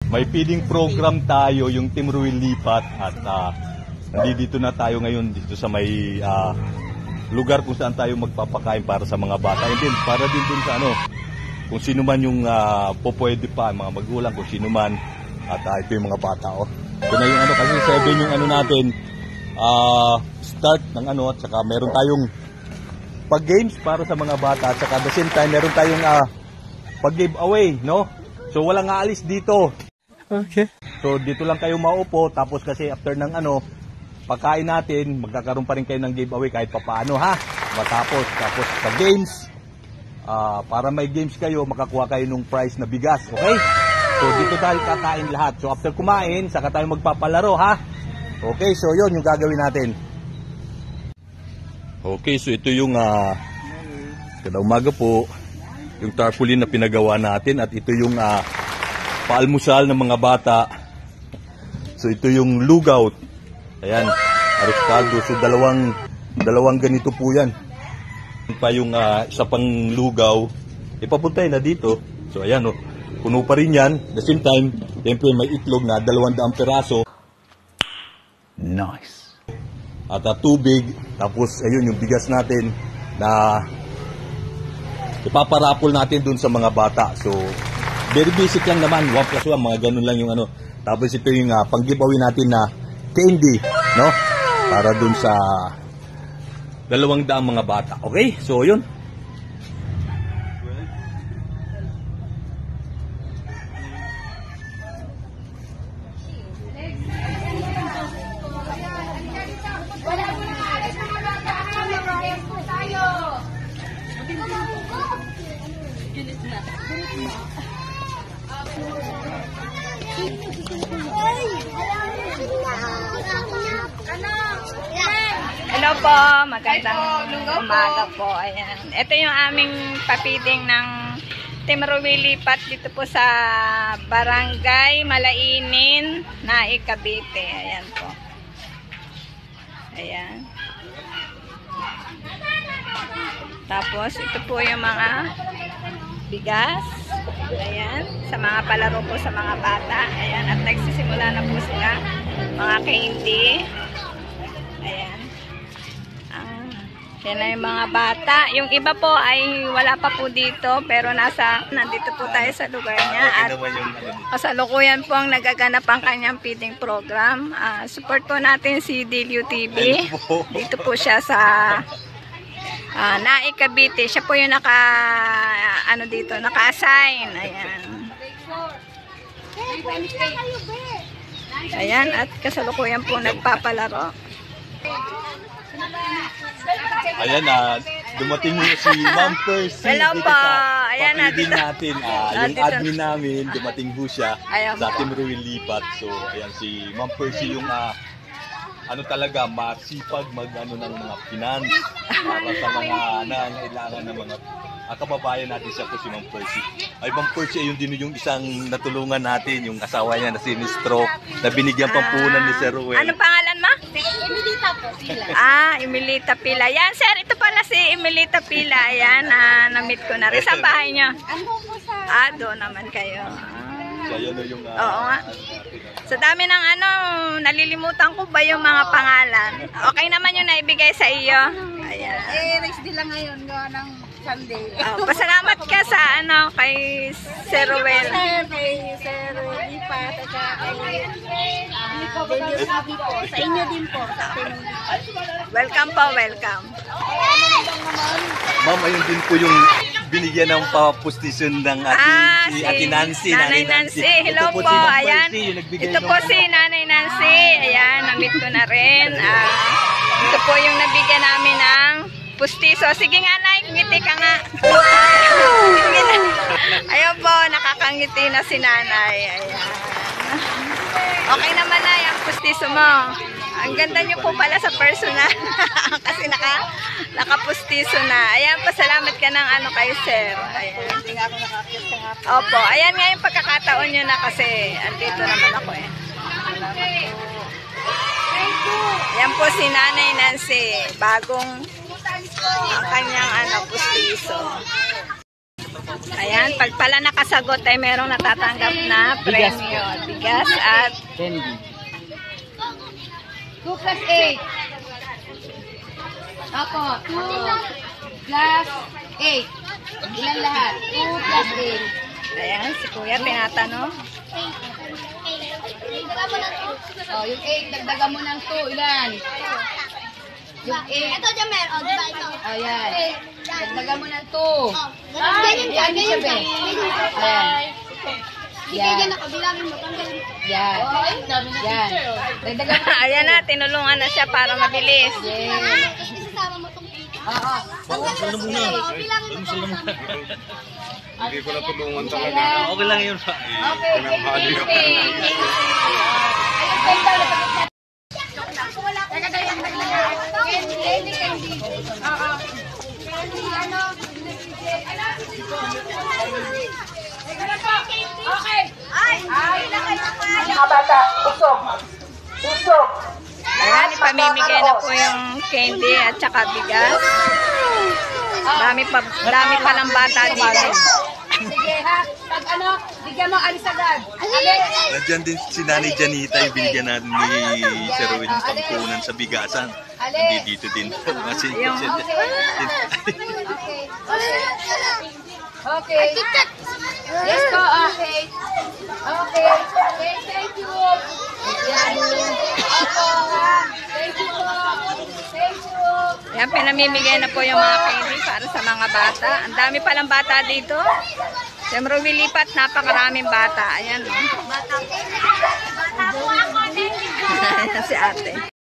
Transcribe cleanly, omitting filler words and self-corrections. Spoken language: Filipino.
may feeding program tayo, yung Team Ruel Lipat, at nandito na tayo ngayon dito sa may lugar kung saan tayo magpapakain para sa mga bata. And then, para din dun sa kung sino man yung pwede pa, mga magulang, kung sino man, at ito yung mga bata. Ito na yung kasi 7 yung natin, start ng at saka meron tayong pag-games para sa mga bata, at saka at the same time, meron tayong pag-giveaway, no? So, walang aalis dito. Okay. So, dito lang kayo maupo, tapos kasi after ng pagkain natin, magkakaroon pa rin kayo ng giveaway kahit papaano, ha? Tapos sa games, para may games kayo, makakuha kayo ng prize na bigas, okay? So, dito tayo kakain lahat. So, after kumain, saka tayo magpapalaro, ha? Okay, so yun yung gagawin natin. Okay, so ito yung kada umaga po, yung tarpaulin na pinagawa natin, at ito yung paalmusal ng mga bata. So ito yung lugaw. Ayan, arroz caldo. So dalawang ganito po yan. Pa yung isa pang lugaw, ipapuntay na dito. So ayan, puno pa rin yan. At the same time, siyempre may itlog na 200 peraso. Nice. At tubig. Tapos ayun yung bigas natin na ipaparapol natin dun sa mga bata. So, very basic lang naman. 1+1, mga ganun lang yung Tapos ito yung pang-giveaway natin na candy, no? Para dun sa 200 mga bata. Okay? So, yun. Hello po, magandang umaga po. Ayan. Ito yung aming papiding ng Team Ruel Lipat dito po sa Barangay Malainin, Naik, Cavite. Ayan po. Ayan. Tapos ito po yung mga bigas. Ayan, sa mga palaro po sa mga bata. Ayan, at nagsisimula na po sila. Mga candy. Ayan. Yan na yung mga bata. Yung iba po ay wala pa po dito, pero nandito po tayo sa lugar niya. At kasalukuyan po ang nagaganap ang kanyang feeding program. Support po natin si DLUTV. Dito po siya sa Naik, Cavite. Siya po yung naka-assign. Ayan. Ayan, at kasalukuyan po nagpapalaro. Ayan dumating si Ma'am Percy. Hello po. Ayan papidin natin. Yung admin namin, dumating ho siya sa Team Ruel Lipat. So, ayan si Ma'am Percy yung talaga masipag ng mga finance para sa mga nangangailangan ng mga kababayan natin. Siya po si Ma'am Percy. Ay, Ma'am Percy, ayun din yung isang natulungan natin, yung asawa niya na si Stroke, na binigyan pampunan ni Sir Ruel. Anong pangalan mo? Emilita po, Pila. Emilita Pila. Yan, sir, ito pala si Emilita Pila. Ayan, na-meet ko na rin. Saan bahay niyo? Ano po sa... Doon naman kayo. Siya yun yung... Oo nga. Sa dami ng nalilimutan ko ba yung mga pangalan? Okay naman yung naibigay sa iyo? Ayan. Race din lang ngayon, gawa ng Sunday. Pasalamat ka sa kay Sir Ruel. Kay Sir Lipat, at kay DLUTV po. Sa inyo din po. Welcome po, welcome. Ma'am, ayun din po yung binigyan ng papustisyon ng si Ate Nancy. Nanay Nancy. Hello po. Ayan. Ito po si Nanay Nancy. Ayan, na-meet ko na rin. Ito po yung nabigyan namin ng pustiso. Sige nga, Nay, ngiti ka nga. Ayun po, nakakangiti na si Nanay. Ayan. Okay naman, Nay, ang pustiso mo. Ang ganda niyo po pala sa personal. Kasi nakapustiso na. Ayan, pasalamat ka ng kay Sir. Ayan. Hindi nga ako nakakit sa nga. Opo, ayan nga yung pagkakataon nyo na kasi andito naman ako eh. Ayan po si Nanay Nancy. Bagong ang kanyang pustiso. Ayan, pag pala nakasagot ay merong natatanggap na premyo. Bigas at 2 plus 8. Ako, 2 plus 8. Ilan lahat? 2 plus 8. ayan, si Kuya tinatanong. Oh, yung 8, dagdagan mo ng 2. Ilan? Yung 8. Ito, Jamer. O, diba ito? Oh, yan. Dagdagan mo ng 2. Ganyan ka, Yan, ganyan ka. Ayan. Ikaya na kabilangin mo. Tanggalin mo. Yan. Yan. Dagdagan mo. Ayan na, tinulungan na siya para mabilis. Yes. Isasama mo itong 8. Oo. Tanggalin mo muna. Bilangin mo itong Hindi ko na tulungan talaga. Okay lang yun. Okay, Ayan, ipamimigay na po yung candy at saka bigas. Dami pa lang bata dito. Sige ha, pag ano, bigyan mo alis agad. Alis. Nandiyan din si Nanay Janita, yung binigyan natin ni Sir Owen ng pampunan sa bigasan. Hindi dito din po. Kasi Okay. Yes po, okay. Okay. Okay, thank you. Yan. Opo, ha. Thank you po. Thank you. Ayan, pinamimigay na po yung mga candy para sa mga bata. Ang dami palang bata dito. Siyempre, Lipat, napakaraming bata. Ayan, oh. Bata po ako. Ayan si ate.